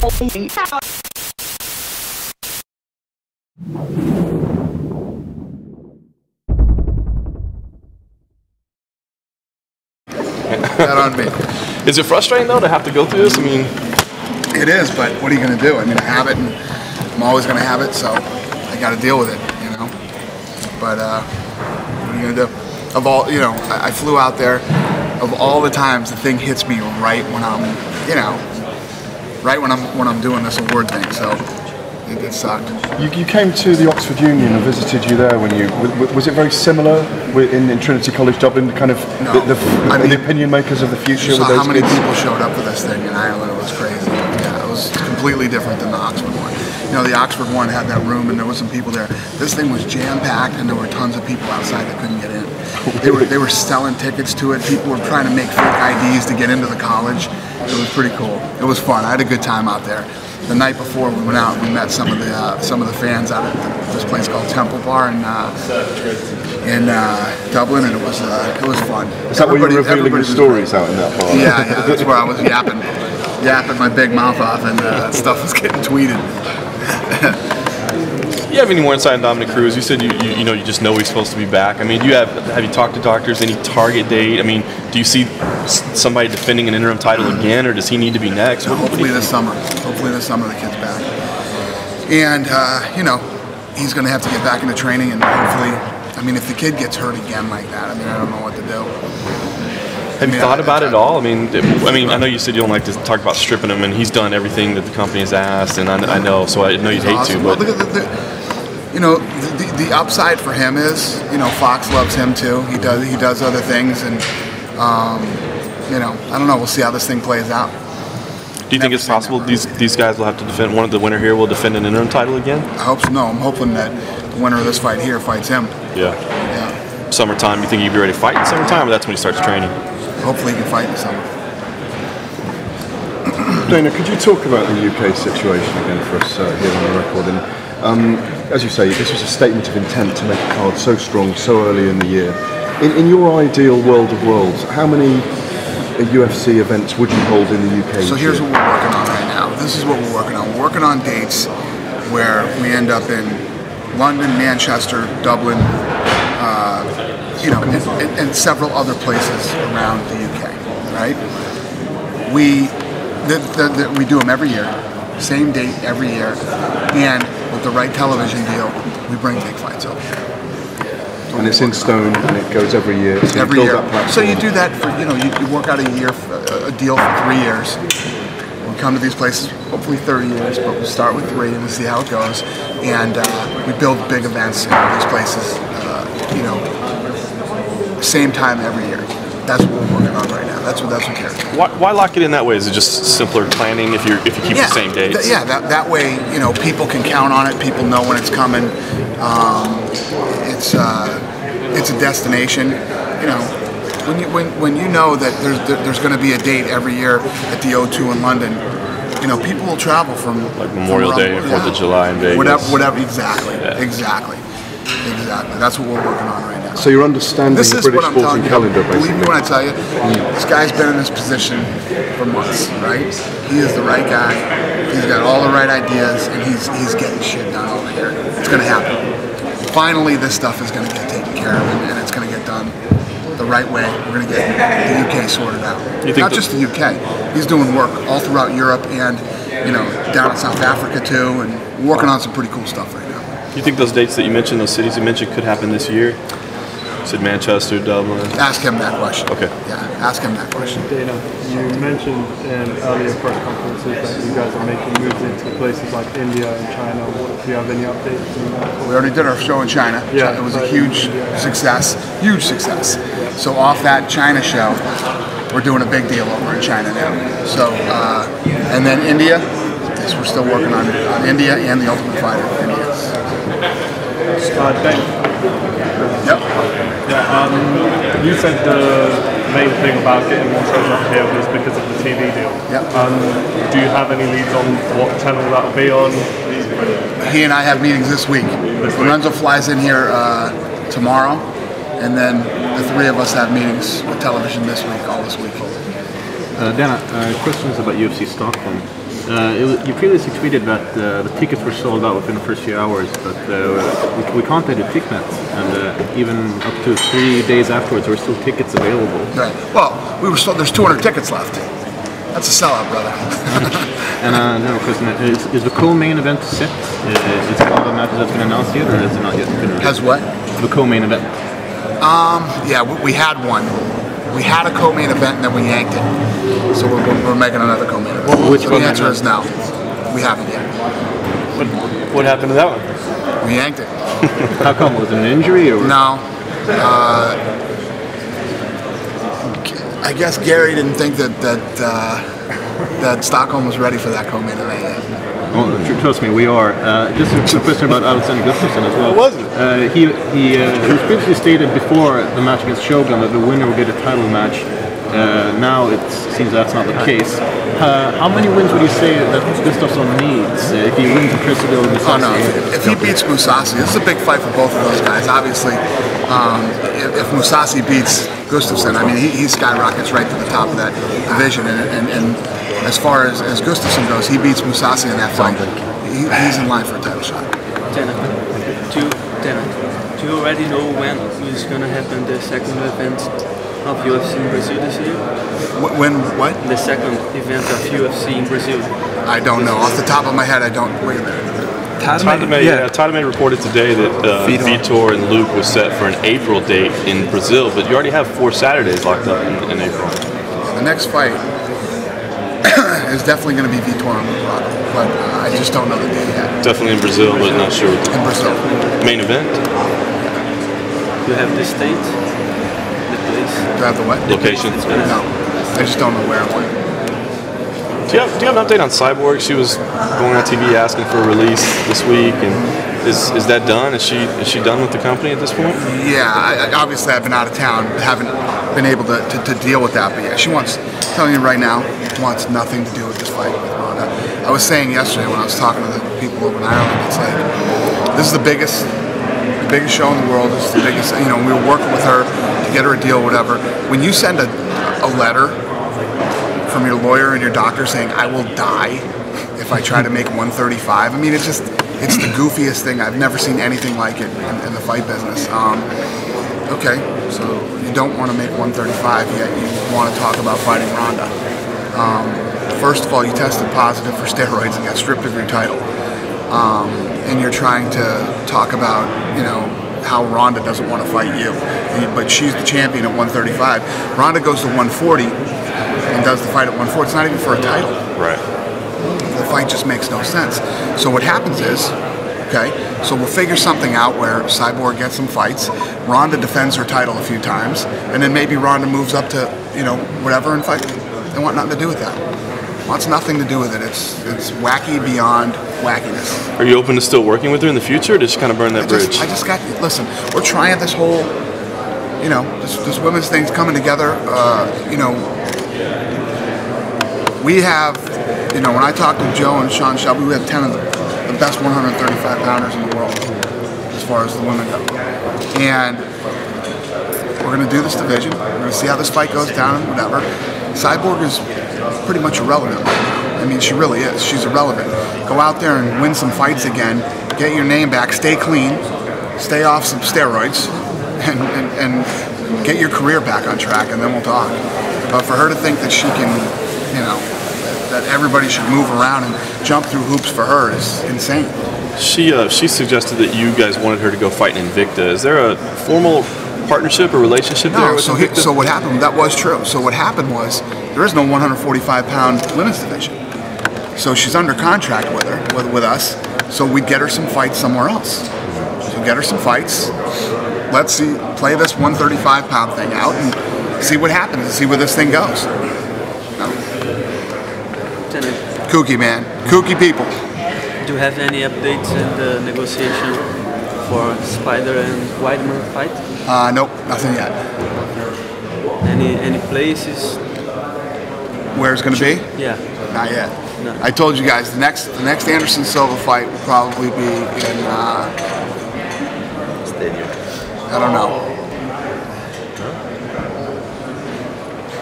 That on me. Is it frustrating though to have to go through this? I mean, it is, but what are you going to do? I mean, I have it, and I'm always going to have it, so I got to deal with it, you know. But what are you going to do? Of all, you know, I flew out there. Of all the times, the thing hits me right when I'm, you know, right when I'm doing this award thing. So it sucked. You came to the Oxford Union and visited you there when you was it very similar in Trinity College Dublin, kind of No. the opinion makers of the future? You saw with those how many kids? people showed up for this thing in Ireland. It was crazy. Yeah, it was completely different than the Oxford one. You know, the Oxford one had that room and there was some people there. This thing was jam-packed and there were tons of people outside that couldn't get in. They were selling tickets to it. People were trying to make fake IDs to get into the college. It was pretty cool. It was fun. I had a good time out there. The night before we went out, we met some of the fans out at this place called Temple Bar in Dublin, and it was fun. Is that where you were revealing the stories out in that bar? Yeah, that's where I was yapping my big mouth off, and stuff was getting tweeted. you have any more insight on Dominick Cruz? You said you know you just know he's supposed to be back. I mean, have you talked to doctors? Any target date? I mean, do you see somebody defending an interim title again, or does he need to be next? Hopefully this summer. Hopefully this summer the kid's back, and you know he's going to have to get back into training, and hopefully, I mean, if the kid gets hurt again like that, I mean, I don't know what to do. Have you thought about it at all? I mean, I know you said you don't like to talk about stripping him, and he's done everything that the company has asked, and I know, so I know you'd hate to. But well, look at you know, the upside for him is, you know, Fox loves him too. He does other things, and you know, I don't know. We'll see how this thing plays out. Do you think it's possible these guys will have to defend, one of the winner here will defend an interim title again? I hope so. No, I'm hoping that the winner of this fight here fights him. Yeah. Summertime, you think you'd be ready to fight in summertime, or that's when he starts training? Hopefully he can fight in the summer. Dana, could you talk about the UK situation again for us here on the record? And as you say, this was a statement of intent to make a card so strong so early in the year. In your ideal world of worlds, how many UFC events would you hold in the UK? So here's what we're working on right now. This is what we're working on. We're working on dates where we end up in London, Manchester, Dublin, you know, and several other places around the UK, right? We do them every year, same date every year, and with the right television deal, we bring big fights over here. And it's in stone, and it goes every year. So every year. So you do that for, you know, you work out a deal for 3 years. We come to these places, hopefully 30 years, but we start with 3 and we see how it goes. And we build big events in these places, you know, same time every year. That's what we're working on right now. That's what cares. Why lock it in that way? Is it just simpler planning if you keep the same dates? That way, you know, people can count on it. People know when it's coming. It's a destination. You know, when you know that there's going to be a date every year at the O2 in London, you know, people will travel from like Memorial Day, 4th of July in Vegas. Whatever. Exactly. That's what we're working on right now. So you're understanding the British sporting calendar, basically. Believe me when I tell you, this guy's been in this position for months, right? He is the right guy. He's got all the right ideas, and he's getting shit done over here. It's going to happen. Finally, this stuff is going to get taken care of, and it's going to get done the right way. We're going to get the UK sorted out. Not just the UK. He's doing work all throughout Europe and, you know, down in South Africa too, and we're working on some pretty cool stuff right now. You think those dates that you mentioned, those cities you mentioned, could happen this year? You said Manchester, Dublin. Ask him that question. Okay. Yeah, ask him that question. Dana, you mentioned in earlier press conferences that you guys are making moves into places like India and China. Do you have any updates on that? We already did our show in China. Yeah, it was a huge success. Huge success. So off that China show, we're doing a big deal over in China now. So, and then India. Yes, we're still working on India and the Ultimate Fighter. India. Dave. Yep. Yeah, you said the main thing about getting more shows up here was because of the TV deal. Yep. Do you have any leads on what channel that'll be on? He and I have meetings this week. Lorenzo flies in here tomorrow, and then the 3 of us have meetings with television this week, all this week. Dana, questions about UFC Stockholm. You previously tweeted that the tickets were sold out within the first few hours, but we contacted Ticknet, and even up to 3 days afterwards, there were still tickets available. Right. Well, we were sold. There's 200 tickets left. That's a sellout, brother. And another question: is the co-main event set? Is it one of the matches that's been announced yet, or is it not yet been announced? Has what? The co-main event. Yeah, we had one. We had a co-main event and then we yanked it. So we're making another co-main event. Which so one? the answer is no. We haven't yet. What happened to that one? We yanked it. How come? Was it an injury or? No. I guess Gary didn't think that Stockholm was ready for that co-main event yet. Well, trust me, we are. Just a quick question about Alexander Gustafsson as well. What was it? He was previously stated before the match against Shogun that the winner would get a title match. Now it seems that's not the case. How many wins would you say that Gustafsson needs if he wins the Brazil and Oh no! If he beats Mousasi, this is a big fight for both of those guys. Obviously, if Mousasi beats Gustafsson, I mean he skyrockets right to the top of that division. And as far as Gustafsson goes, he beats Mousasi in that fight. He's in line for a title shot. Do you already know when is going to happen the second event of UFC in Brazil this year? When what? The second event of UFC in Brazil. I don't know. Off the top of my head, I don't. Wait a minute. Tadame reported today that Vitor and Luke was set for an April date in Brazil, but you already have 4 Saturdays locked up in April. The next fight is definitely going to be Vitor and Luke Rock, but I just don't know the date yet. Definitely in Brazil, but not sure. In Brazil. Main event? You have the state, the place. Do I have the what? Location? No. I just don't know where and when. Do you have an update on Cyborg? She was going on TV asking for a release this week, and is that done? Is she done with the company at this point? Yeah, obviously I've been out of town, haven't been able to deal with that, but yeah, she wants, I'm telling you right now, wants nothing to do with this fight with Ronda. I was saying yesterday when I was talking to the people over in Ireland, it's like, this is the biggest show in the world, it's the biggest, we were working with her to get her a deal, whatever. When you send a letter from your lawyer and your doctor saying, I will die if I try to make 135, I mean, it's the goofiest thing. I've never seen anything like it in the fight business. Okay, so you don't want to make 135, yet you want to talk about fighting Ronda. First of all, you tested positive for steroids and got stripped of your title. And you're trying to talk about, how Ronda doesn't want to fight you. But she's the champion at 135. Ronda goes to 140 and does the fight at 140. It's not even for a title. Right. The fight just makes no sense. So what happens is, okay, so we'll figure something out where Cyborg gets some fights, Ronda defends her title a few times, and then maybe Ronda moves up to, whatever and fight. They want nothing to do with that. Wants nothing to do with it. It's wacky beyond wackiness. Are you open to still working with her in the future, or just kind of burn that bridge? Listen, we're trying this whole, this women's thing's coming together. We have, when I talk to Joe and Sean Shelby, we have 10 of the best 135 pounders in the world as far as the women go. And we're going to do this division. We're going to see how this fight goes down and whatever. Cyborg is pretty much irrelevant right now. I mean, she really is. She's irrelevant. Go out there and win some fights again, get your name back, stay clean, stay off some steroids, and get your career back on track, and then we'll talk. But for her to think that she can, that everybody should move around and jump through hoops for her is insane. She suggested that you guys wanted her to go fight in Invicta. Is there a formal partnership or relationship there with Invicta? So what happened, that was true. So what happened was, there is no 145-pound women's division. So she's under contract with us, so we'd get her some fights somewhere else. So get her some fights, let's play this 135-pound thing out and see what happens and see where this thing goes. Kooky, man. Kooky people. Do you have any updates in the negotiation for Spider and Weidman fight? Nope, nothing yet. Any places? Where it's going to be? Yeah. Not yet. No. I told you guys the next Anderson Silva fight will probably be in Stadium. I don't know.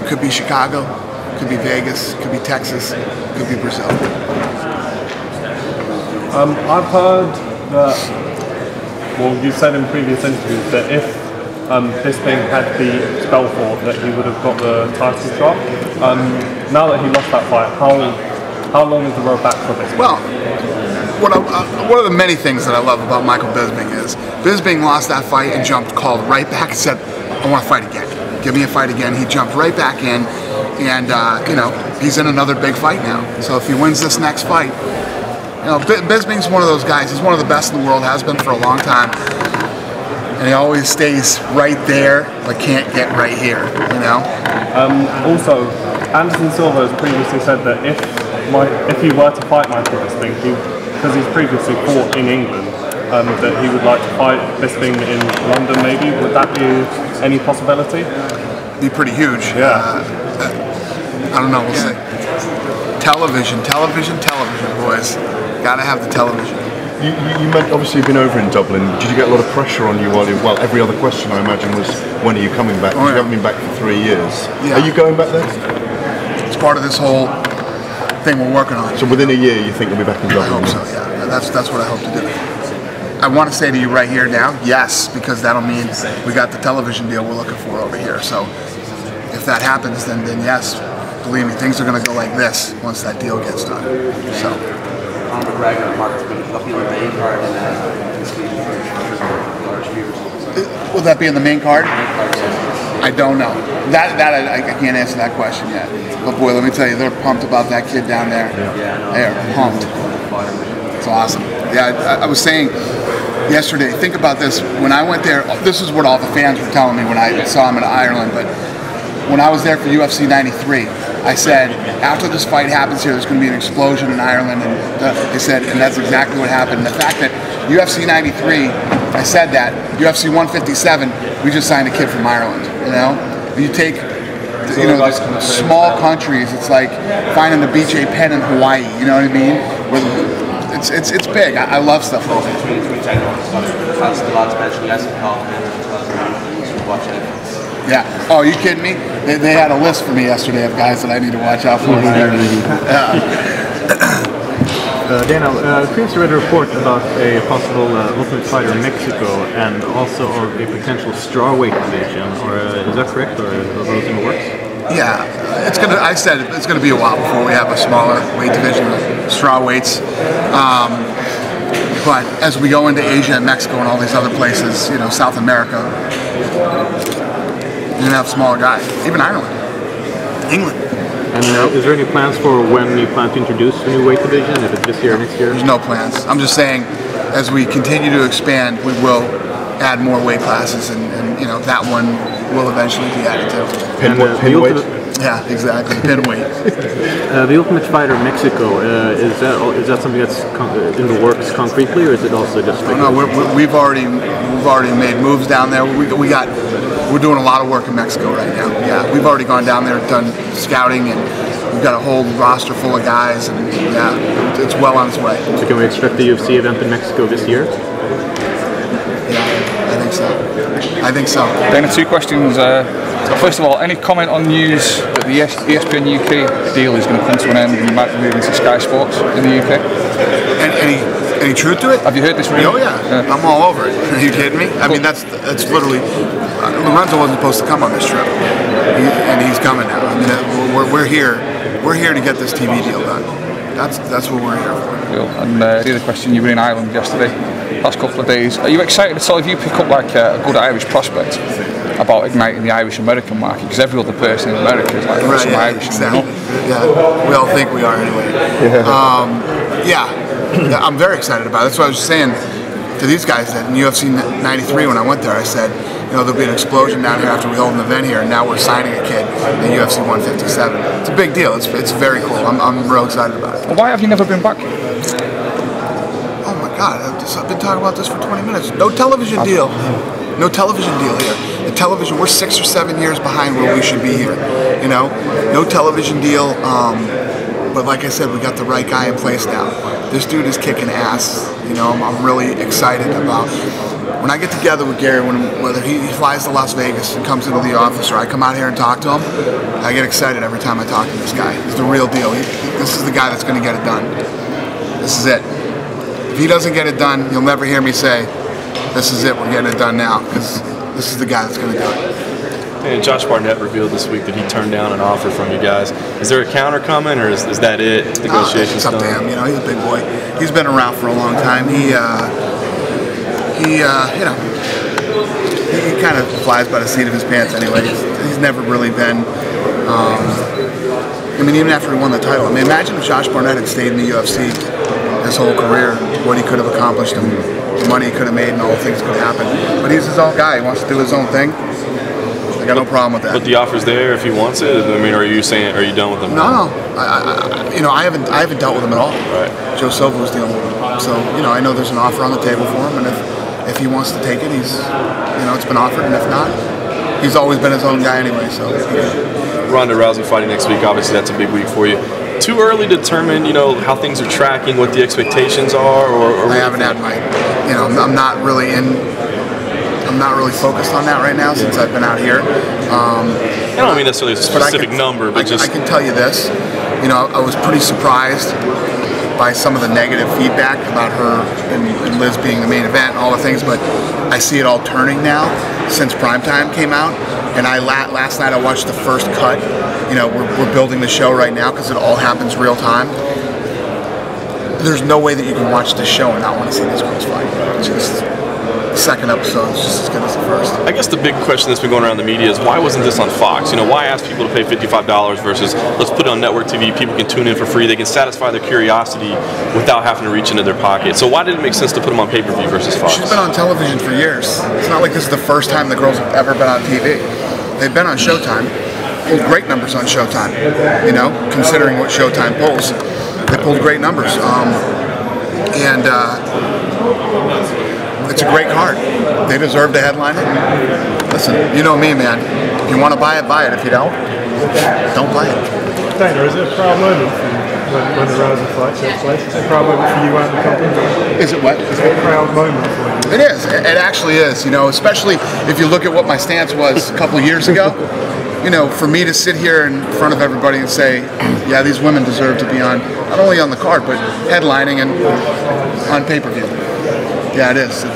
Could be Chicago. could be Vegas, could be Texas, could be Brazil. I've heard that, well, you said in previous interviews that if Bisping had beat Belfort, that he would have got the title shot. Now that he lost that fight, how long is the road back for Bisping? Well, one of the many things that I love about Michael Bisping is Bisping lost that fight and called right back and said, I want to fight again. Give me a fight again. He jumped right back in, and you know, he's in another big fight now. So if he wins this next fight, you know, Bisping's one of those guys. He's one of the best in the world, has been for a long time, and he always stays right there, but can't get right here. You know. Also, Anderson Silva has previously said that if he were to fight Michael Bisping, because he's previously fought in England, that he would like to fight Bisping in London maybe. Would that be any possibility? Be pretty huge. Yeah. I don't know, we'll see. Television, boys. Gotta have the television. You meant, obviously you've been over in Dublin. Did you get a lot of pressure on you well, every other question I imagine was, when are you coming back? Oh, yeah. You haven't been back for 3 years. Yeah. Are you going back there? It's part of this whole thing we're working on. So within a year you think you'll be back in Dublin? I hope so, yeah. That's what I hope to do. I want to say to you right here now, yes, because that'll mean we got the television deal we're looking for over here. So if that happens, then yes, believe me, things are going to go like this once that deal gets done. So. Conor McGregor and Marcus will be on the main card in this week for large viewers. Will that be in the main card? I don't know. That I can't answer that question yet. But boy, let me tell you, they're pumped about that kid down there. They are pumped. It's awesome. Yeah, I was saying yesterday, think about this. When I went there, this is what all the fans were telling me when I saw him in Ireland, but when I was there for UFC 93, I said, after this fight happens here, there's going to be an explosion in Ireland, and they said, and that's exactly what happened. And the fact that UFC 93, I said that, UFC 157, we just signed a kid from Ireland, you know? You take, you know, these small countries, it's like finding the BJ Penn in Hawaii, you know what I mean? It's big. I love stuff like that. Yeah. Oh, are you kidding me? They had a list for me yesterday of guys that I need to watch out for. Dana, previously read a report about a possible Ultimate Fighter in Mexico and also of a potential strawweight division. Or is that correct? Or are those in the works? Yeah, I said it's gonna be a while before we have a smaller weight division, straw weights. But as we go into Asia and Mexico and all these other places, you know, South America, you're gonna have smaller guys. Even Ireland, England. And is there any plans for when you plan to introduce a new weight division? If it's this year or next year? There's no plans. I'm just saying, as we continue to expand, we will add more weight classes, and you know, that one will eventually be added to. Pin weight? Yeah, exactly. Pin weight. The Ultimate Fighter Mexico, is that something that's in the works concretely, or is it also just? No, we've already made moves down there. We're doing a lot of work in Mexico right now. Yeah, we've already gone down there, done scouting, and we've got a whole roster full of guys, and yeah, it's well on its way. So can we expect the UFC event in Mexico this year? Yeah, I think so. Then 2 questions. First of all, any comment on news that the ESPN UK deal is going to come to an end and you might be moving to Sky Sports in the UK? Any truth to it? Have you heard this rumor? Oh yeah, I'm all over it. Are you kidding me? I mean, that's literally. Lorenzo wasn't supposed to come on this trip, and he's coming now. I mean, we're here to get this TV deal done. That's what we're here for. Cool. And the other question, you were in Ireland yesterday, last couple of days. Are you excited at all if you pick up like a good Irish prospect about igniting the Irish-American market? Because every other person in America is like, some Irish. Exactly. Yeah, we all think we are anyway. Yeah, I'm very excited about it. That's what I was saying to these guys that in UFC 93 when I went there, I said, you know, there'll be an explosion down here after we hold an event here, and now we're signing a kid in UFC 157. It's a big deal. It's very cool. I'm real excited about it. Well, why have you never been back? Oh my God, I've been talking about this for 20 minutes. No television deal. No television deal here. The television, we're 6 or 7 years behind where we should be here. You know, no television deal. But like I said, we got the right guy in place now. This dude is kicking ass. You know, I'm really excited about when I get together with Gary, whether he flies to Las Vegas and comes into the office or I come out here and talk to him, I get excited every time I talk to this guy. He's the real deal. This is the guy that's going to get it done. This is it. If he doesn't get it done, you'll never hear me say, this is it, we're getting it done now, because this is the guy that's going to do it. And Josh Barnett revealed this week that he turned down an offer from you guys. Is there a counter coming, or is that it? Negotiations it's up to him. You know, he's a big boy. He's been around for a long time. He kind of flies by the seat of his pants anyway. He's never really been. I mean, even after he won the title. I mean, imagine if Josh Barnett had stayed in the UFC his whole career, what he could have accomplished, and the money he could have made, and all the things that could happen. But he's his own guy. He wants to do his own thing. I got no problem with that. But the offer's there if he wants it. I mean, are you done with him? No. I haven't dealt with him at all. Right. Joe Silva was dealing with him. So, I know there's an offer on the table for him, and if he wants to take it, it's been offered, and if not, he's always been his own guy anyway. So. Ronda Rousey fighting next week. Obviously, that's a big week for you. Too early to determine, how things are tracking, what the expectations are, or I haven't had my, I'm not really focused on that right now since I've been out here. I don't mean necessarily a specific number, but I can tell you this. I was pretty surprised by some of the negative feedback about her and Liz being the main event and all the things, but I see it all turning now since Primetime came out. And last night I watched the first cut. We're building the show right now because it all happens real time. There's no way that you can watch this show and not want to see these girls fight. The second episode is just as good as the first. I guess the big question that's been going around the media is, why wasn't this on Fox? Why ask people to pay $55 versus let's put it on network TV, people can tune in for free, they can satisfy their curiosity without having to reach into their pocket. So why did it make sense to put them on pay-per-view versus Fox? She's been on television for years. It's not like this is the first time the girls have ever been on TV. They've been on Showtime, pulled great numbers on Showtime, considering what Showtime pulls. They pulled great numbers. It's a great card. They deserve to headline it. Listen, you know me, man. If you want to buy it, buy it. If you don't buy it. Dana, is it a proud moment when the Rousey fight takes place? Is it a proud moment for you and the company? Is it what? Is it a proud moment for you? It is. It actually is. Especially if you look at what my stance was a couple of years ago. For me to sit here in front of everybody and say, yeah, these women deserve to be on, not only on the card, but headlining and on pay-per-view. Yeah, it is. A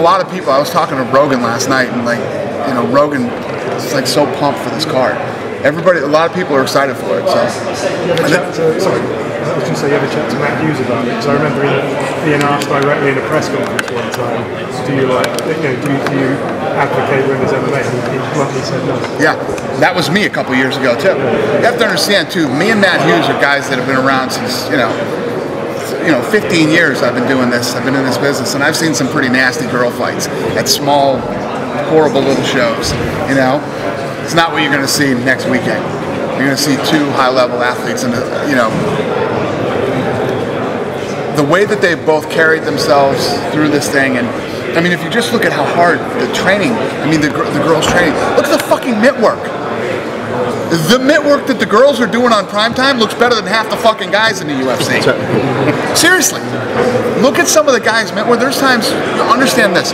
lot of people, I was talking to Rogan last night, and Rogan is so pumped for this card. A lot of people are excited for it. I was going to say, you ever chat to Matt Hughes about it? Because I remember being asked directly in a press conference one time, do you advocate women's MMA? And he bluntly said no. Yeah, that was me a couple years ago too. You have to understand too, me and Matt Hughes are guys that have been around since 15 years I've been doing this. I've been in this business, and I've seen some pretty nasty girl fights at small, horrible little shows. It's not what you're going to see next weekend. You're going to see two high-level athletes, and the way that they've both carried themselves through this thing, and if you just look at how hard the training, the girls' training, look at the fucking mitt work. The mitt work that the girls are doing on Primetime looks better than half the fucking guys in the UFC. Seriously. Look at some of the guys' mitt work. There's times, understand this,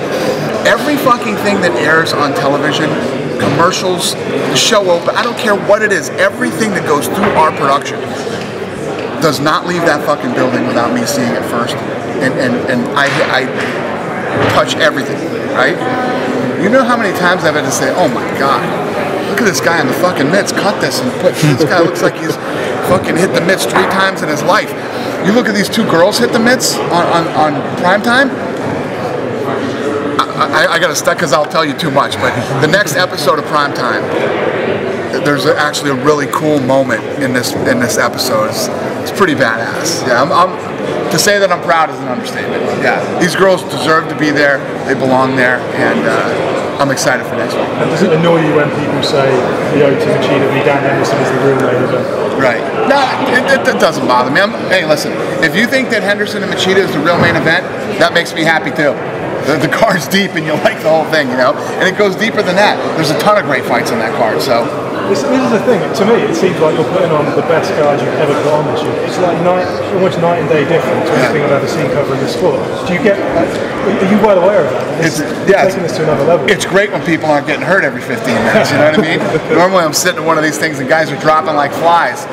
every fucking thing that airs on television, commercials, the show open, I don't care what it is, everything that goes through our production does not leave that fucking building without me seeing it first. And I touch everything, right? You know how many times I've had to say, oh my God, look at this guy on the fucking mitts, cut this and put, this guy looks like he's fucking hit the mitts 3 times in his life. You look at these two girls hit the mitts on Primetime, I gotta stuck because I'll tell you too much, but the next episode of Primetime, there's actually a really cool moment in this episode. It's pretty badass. Yeah, to say that I'm proud is an understatement. Yeah, these girls deserve to be there. They belong there, and I'm excited for next week. And does it annoy you when people say the O2 Machida v. Dan Henderson is the real main event? Right. No, it doesn't bother me. Hey, listen, if you think that Henderson and Machida is the real main event, that makes me happy too. The card's deep and you like the whole thing, and it goes deeper than that. There's a ton of great fights on that card, so this is the thing. To me, it seems like you're putting on the best guys you've ever put on this year. It's like almost night and day difference to anything I've ever seen covering the sport. Do you get? Are you well aware of that? It's taking this to another level. It's great when people aren't getting hurt every 15 minutes. You know what I mean? Normally, I'm sitting at one of these things and guys are dropping like flies.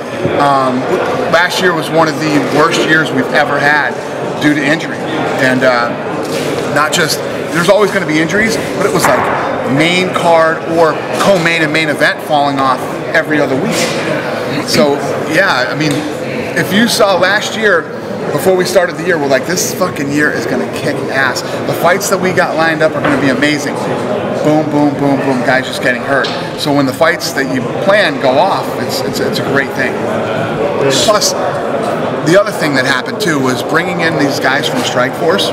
Last year was one of the worst years we've ever had due to injury, and not just. There's always going to be injuries, but it was like main card or co-main and main event falling off every other week. So yeah, I mean, if you saw last year, before we started the year, we're like, this fucking year is going to kick ass. The fights that we got lined up are going to be amazing. Boom, boom, boom, boom, guys just getting hurt. So when the fights that you plan go off, it's a great thing. Plus, the other thing that happened too was bringing in these guys from Strikeforce.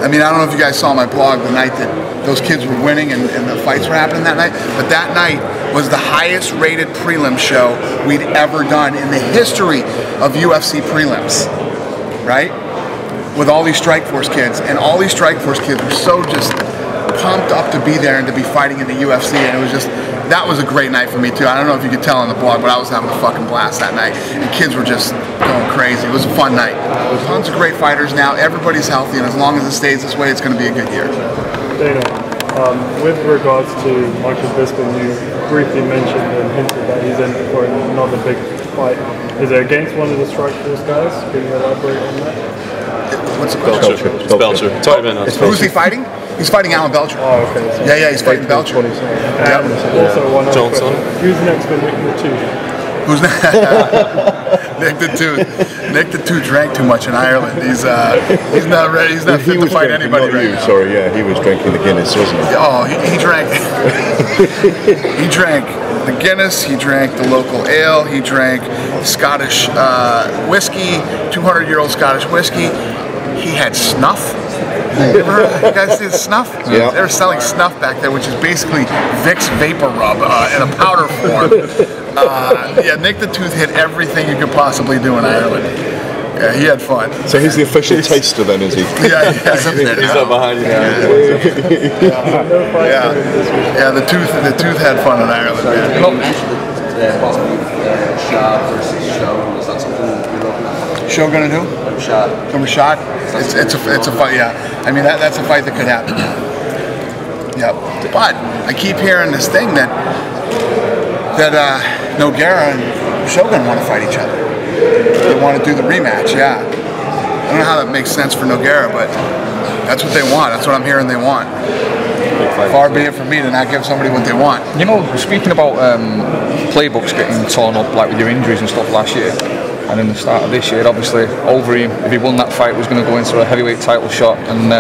I mean, I don't know if you guys saw my blog the night that those kids were winning and the fights were happening that night, but that night was the highest rated prelim show we'd ever done in the history of UFC prelims, right? With all these Strikeforce kids, and all these Strikeforce kids were so just pumped up to be there and to be fighting in the UFC, and it was just, that was a great night for me too. I don't know if you could tell on the blog, but I was having a fucking blast that night, and kids were just going crazy. It was a fun night. Tons of great fighters now. Everybody's healthy, and as long as it stays this way, it's going to be a good year. Dana, with regards to Michael Bisping, you briefly mentioned and hinted that he's in for another big fight. Is it against one of the Strikeforce guys? Can you elaborate on that? What's it Belcher. It's Belcher. It's already been announced. Who's he fighting? He's fighting Alan Belcher. Oh, okay. So yeah, he's fighting Belcher. Yep. Also, one other question. Who's next for Nick the Tooth? Who's next? Nick the Tooth. Nick the Tooth drank too much in Ireland. He's not ready. He's not fit to fight anybody right now. Sorry, yeah, he was drinking the Guinness, wasn't he? Oh, he drank. He drank the Guinness. He drank the local ale. He drank Scottish whiskey, 200-year-old Scottish whiskey. He had snuff. You guys see the snuff? Yeah. They were selling snuff back there, which is basically Vicks Vapor Rub in a powder form. Yeah, Nick the Tooth hit everything you could possibly do in Ireland. Yeah, he had fun. So he's the official taster then, is he? Yeah, he's up there. He's up behind you now. Yeah, the tooth had fun in Ireland. Shot versus Shogun, is that something you're looking at? Shogun and who? Shot. It's a fight. Yeah, I mean that's a fight that could happen. Yep. But I keep hearing this thing that Nogueira and Shogun want to fight each other. They want to do the rematch. Yeah. I don't know how that makes sense for Nogueira, but that's what they want. That's what I'm hearing they want. Far be it from me to not give somebody what they want. You know, speaking about playbooks getting torn up, like with your injuries and stuff last year, and in the start of this year, obviously Overeem, if he won that fight, was going to go into a heavyweight title shot. And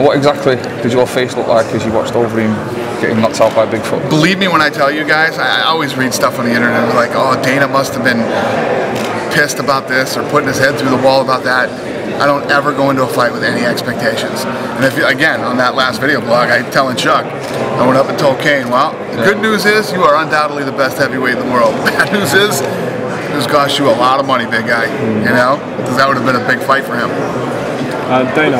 what exactly did your face look like as you watched Overeem getting knocked out by Bigfoot? Believe me when I tell you guys, I always read stuff on the internet. It's like, oh, Dana must have been pissed about this or putting his head through the wall about that. I don't ever go into a fight with any expectations. And if again, on that last video blog, I telling Chuck, I went up and told Kane, well, the good news is you are undoubtedly the best heavyweight in the world. The bad news is it's cost you a lot of money, big guy, you know, because that would have been a big fight for him. Dana,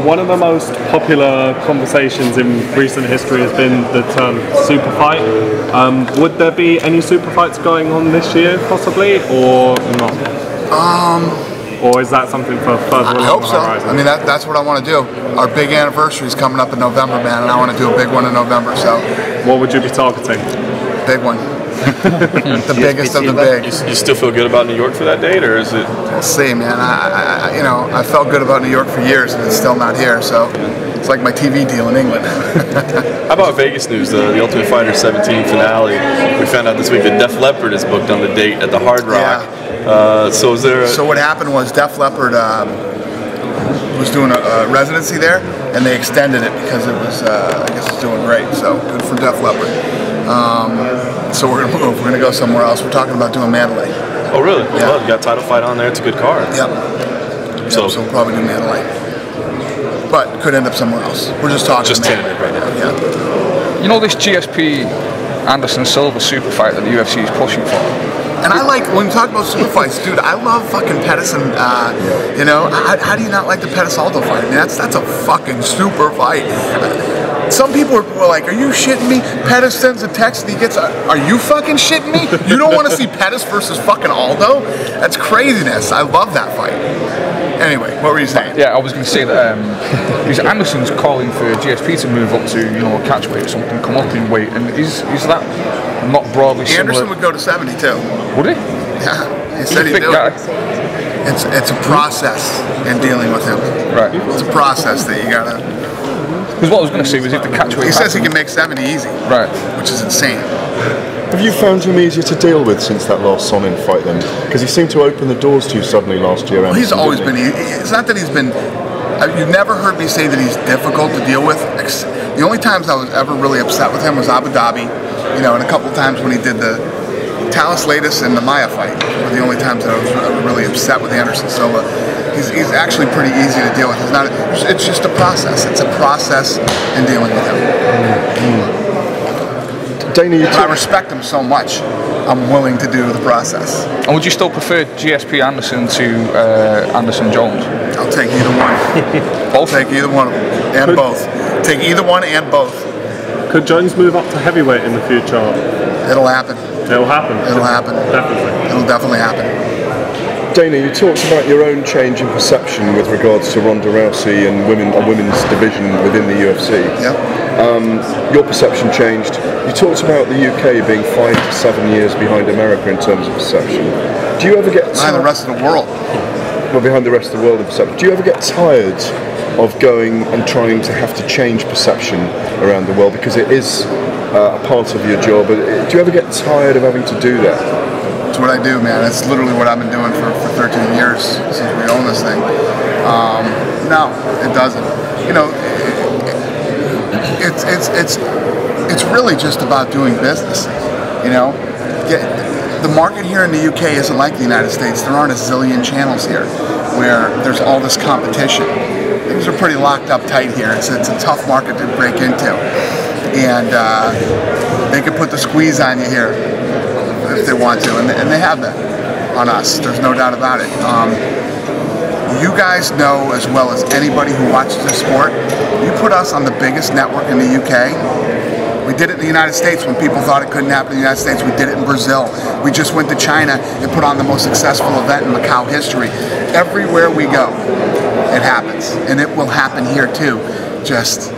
one of the most popular conversations in recent history has been the term super fight. Would there be any super fights going on this year, possibly, or not? Or is that something for further along I hope the so. horizon? I mean, that's what I want to do. Our big anniversary is coming up in November, man, and I want to do a big one in November. So, what would you be targeting? Big one. The biggest of the big. You still feel good about New York for that date, or is it? We'll see, man. I felt good about New York for years, and it's still not here. So it's like my TV deal in England. How about Vegas news? The Ultimate Fighter 17 finale. We found out this week that Def Leppard is booked on the date at the Hard Rock. Yeah. So what happened was Def Leppard was doing a residency there, and they extended it because it was, I guess, it's doing great. So good for Def Leppard. So we're gonna move. We're gonna go somewhere else. We're talking about doing Mandalay. Oh, really? Yeah. Well, you got a title fight on there. It's a good card. Yep. So we'll probably do Mandalay, but could end up somewhere else. We're just talking. Just tentative right now. Yeah. You know this GSP Anderson Silva super fight that the UFC is pushing for? And I like, when you talk about super fights, dude, I love fucking Pettis and, you know, how do you not like the Pettis Aldo fight? I mean, that's a fucking super fight. some people were like, "Are you shitting me?" Pettis sends a text and he gets "Are you fucking shitting me? You don't want to see Pettis versus fucking Aldo? That's craziness. I love that fight." Anyway, what were you saying? Yeah, I was going to say that because Anderson's calling for GSP to move up to a catch weight or something, come up in weight, and is that not broadly similar? Anderson would go to 72. Would he? Yeah, he said he'd do it. It's a process in dealing with him. Right. It's a process that you gotta. Because what I was going to say was if the catch weight. He says he can make 70 easy. Right. Which is insane. Have you found him easier to deal with since that last Sonnen fight then? Because he seemed to open the doors to you suddenly last year. Well, he's always been. It's not that he's been. You've never heard me say that he's difficult to deal with. The only times I was ever really upset with him was Abu Dhabi, and a couple of times when he did the Talis Latis and the Maya fight were the only times that I was ever really upset with Anderson Silva. He's actually pretty easy to deal with. It's just a process. It's a process in dealing with him. Dana, I respect him so much. I'm willing to do the process. And would you still prefer GSP Anderson to Anderson Jones? I'll take either one. Both? Take either one of them. And both. Take either one and both. Could Jones move up to heavyweight in the future? It'll happen. It'll happen. It'll happen. Definitely. It'll definitely happen. Dana, you talked about your own change in perception with regards to Ronda Rousey and a women's division within the UFC. Yeah. Your perception changed. You talked about the UK being 5 to 7 years behind America in terms of perception. Do you ever get behind the rest of the world? Well, behind the rest of the world in perception. Do you ever get tired of going and trying to have to change perception around the world because it is a part of your job? Do you ever get tired of having to do that? It's what I do, man. It's literally what I've been doing for 13 years since we own this thing. No, it doesn't. It's really just about doing business. The market here in the UK isn't like the United States. There aren't a zillion channels here where there's all this competition. Things are pretty locked up tight here. It's a tough market to break into, and they can put the squeeze on you here if they want to, and they have that on us. There's no doubt about it. You guys know as well as anybody who watches this sport, you put us on the biggest network in the UK. We did it in the United States when people thought it couldn't happen in the United States. We did it in Brazil. We just went to China and put on the most successful event in Macau history. Everywhere we go, it happens, and it will happen here too. Just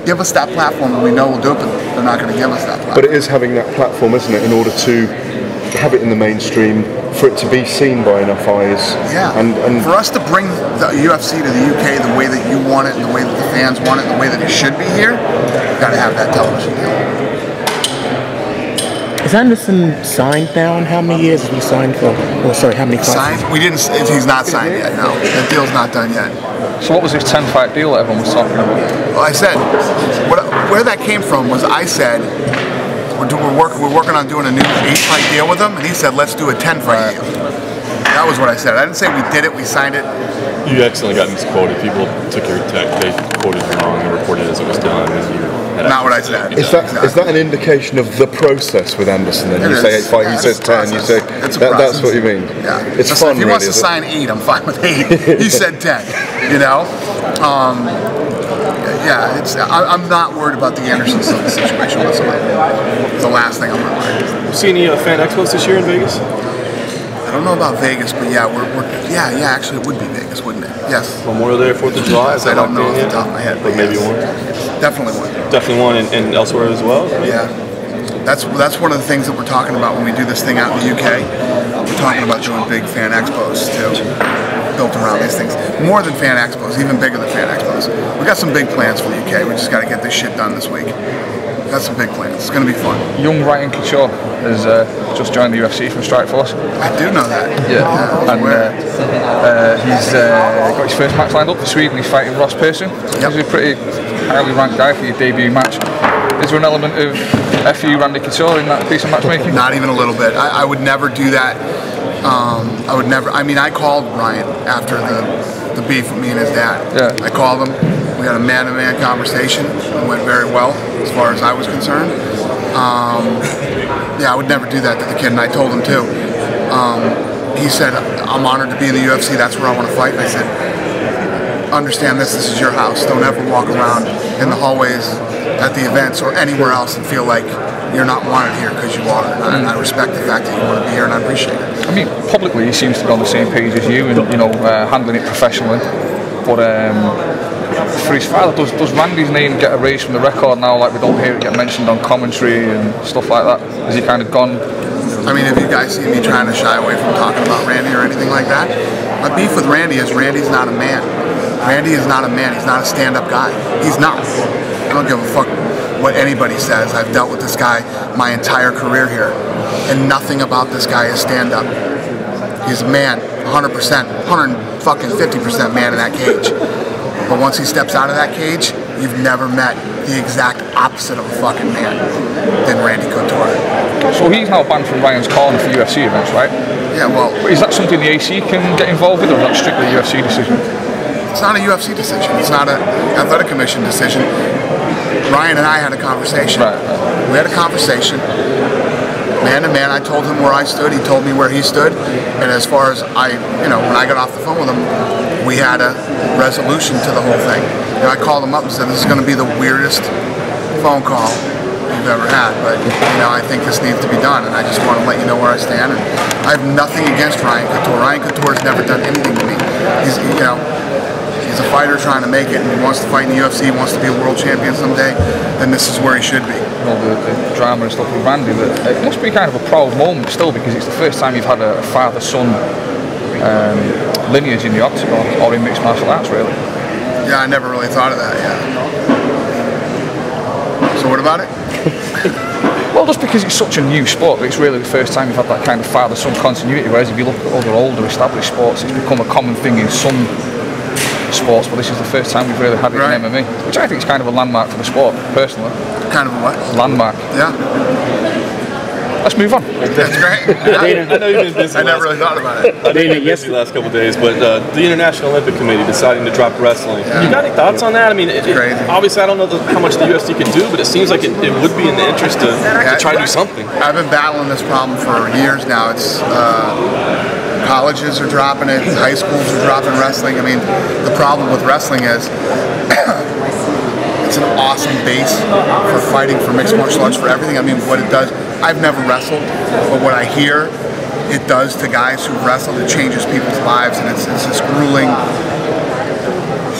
give us that platform, and we know we'll do it, but they're not going to give us that platform. But it is having that platform, isn't it, in order to have it in the mainstream, for it to be seen by enough eyes. Yeah, and for us to bring the UFC to the UK the way that you want it, and the way that the fans want it, and the way that it should be here, you've got to have that television deal. Is Anderson signed now, and how many years has he signed for? Or sorry, how many fights? Signed? We didn't. He's not signed yet. No, that deal's not done yet. So what was his 10-fight deal that everyone was talking about? Well, I said where that came from was I said we're working on doing a new 8-fight deal with him, and he said let's do a 10-fight deal. That was what I said. I didn't say we did it. We signed it. You accidentally got misquoted. People took your text. They quoted you wrong and reported it as it was done. Not what I said. Is that an indication of the process with Anderson? Then you say 8-fight, he says 10. You say that's what you mean. Yeah, it's fun. If he wants to sign 8, I'm fine with 8. He said 10. I'm not worried about the Anderson situation whatsoever. It's the last thing I'm worried about. You see any fan expos this year in Vegas? I don't know about Vegas, but actually it would be Vegas, wouldn't it? Yes. Memorial Day, 4th of July? I don't know off the top of my head, but maybe one? Definitely one. Definitely one, and elsewhere as well? Yeah. That's one of the things that we're talking about when we do this thing out in the UK. We're talking about doing big fan expos too, built around these things. More than fan expos, even bigger than fan expos. We got some big plans for the UK. We just got to get this shit done this week. Got some big plans. It's going to be fun. Young Ryan Couture has just joined the UFC from Strikeforce. I do know that. Yeah, and he's got his first match lined up this week, and he's fighting Ross Pearson. Yep. He's a pretty highly ranked guy for your debut match. Is there an element of FU Randy Couture in that piece of matchmaking? Not even a little bit. I would never do that. I would never. I mean, I called Ryan after the beef with me and his dad. Yeah. I called him. We had a man-to-man conversation. It went very well as far as I was concerned. I would never do that to the kid, and I told him too. He said, I'm honored to be in the UFC, that's where I want to fight. And I said, understand this is your house. Don't ever walk around in the hallways at the events or anywhere else and feel like you're not wanted here because you are. And I respect the fact that you want to be here, and I appreciate it. I mean, publicly he seems to be on the same page as you, and you know, handling it professionally. But for his father, does Randy's name get erased from the record now? Like we don't hear it get mentioned on commentary and stuff like that. Has he kind of gone? I mean, if you guys see me trying to shy away from talking about Randy or anything like that, my beef with Randy is Randy's not a man. Randy is not a man. He's not a stand-up guy. He's not. I don't give a fuck what anybody says. I've dealt with this guy my entire career here, and nothing about this guy is stand-up. He's a man, 100%, 150% man in that cage. But once he steps out of that cage, you've never met the exact opposite of a fucking man than Randy Couture. So he's now banned from Ryan's corner for UFC events, right? Yeah, well... Is that something the AC can get involved with, or is that strictly a UFC decision? It's not a UFC decision. It's not an athletic commission decision. Ryan and I had a conversation. Right. We had a conversation, man to man. I told him where I stood. He told me where he stood. And as far as when I got off the phone with him, we had a resolution to the whole thing. And I called him up and said, this is going to be the weirdest phone call you've ever had, but I think this needs to be done, and I just want to let you know where I stand. And I have nothing against Ryan Couture. Ryan Couture has never done anything to me. He's a fighter trying to make it, and he wants to fight in the UFC, he wants to be a world champion someday, then this is where he should be. Well, the drama and stuff with Randy, it must be kind of a proud moment still, because it's the first time you've had a father-son lineage in the octagon, or in mixed martial arts, really. Yeah, I never really thought of that, So what about it? Well, just because it's such a new sport, it's really the first time you've had that kind of father-son continuity, whereas if you look at other older established sports, it's become a common thing in some sports, but this is the first time we've really had it in MMA, which I think is kind of a landmark for the sport, personally. Kind of a what? Landmark. Yeah. Let's move on. That's great. I know you've been busy. I never really thought about it. I know you've been busy the last couple of days, but the International Olympic Committee deciding to drop wrestling. You got any thoughts on that? I mean, obviously I don't know how much the UFC can do, but it seems like it would be in the interest to try to do something. I've been battling this problem for years now. It's colleges are dropping it, high schools are dropping wrestling. I mean, the problem with wrestling is it's an awesome base for fighting, for mixed martial arts, for everything. I mean, what it does, I've never wrestled, but what I hear it does to guys who've wrestled, it changes people's lives, and it's this grueling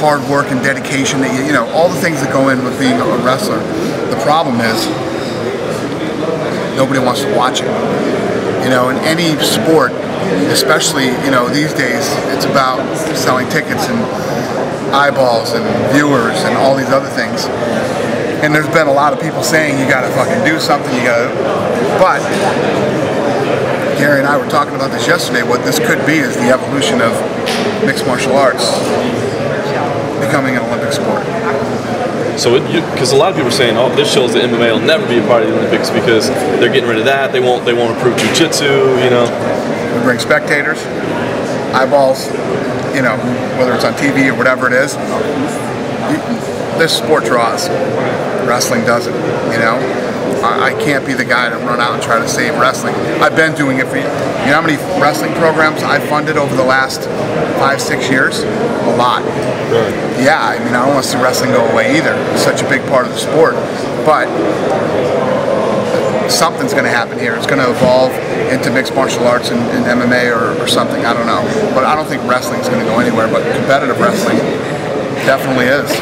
hard work and dedication that all the things that go in with being a wrestler. The problem is nobody wants to watch it. In any sport, especially these days, it's about selling tickets and eyeballs and viewers and all these other things. And there's been a lot of people saying you gotta fucking do something, but Gary and I were talking about this yesterday. What this could be is the evolution of mixed martial arts becoming an Olympic sport. So, because a lot of people are saying, oh, this shows that MMA will never be a part of the Olympics because they're getting rid of that. They won't approve jiu-jitsu. We bring spectators, eyeballs. Whether it's on TV or whatever it is. This sport draws. Wrestling doesn't. I can't be the guy to run out and try to save wrestling. I've been doing it for you. You know how many wrestling programs I've funded over the last 5-6 years? A lot. Really? Yeah, I mean, I don't want to see wrestling go away either. It's such a big part of the sport. But something's going to happen here. It's going to evolve into mixed martial arts and MMA or something. I don't know. But I don't think wrestling's going to go anywhere. But competitive wrestling definitely is.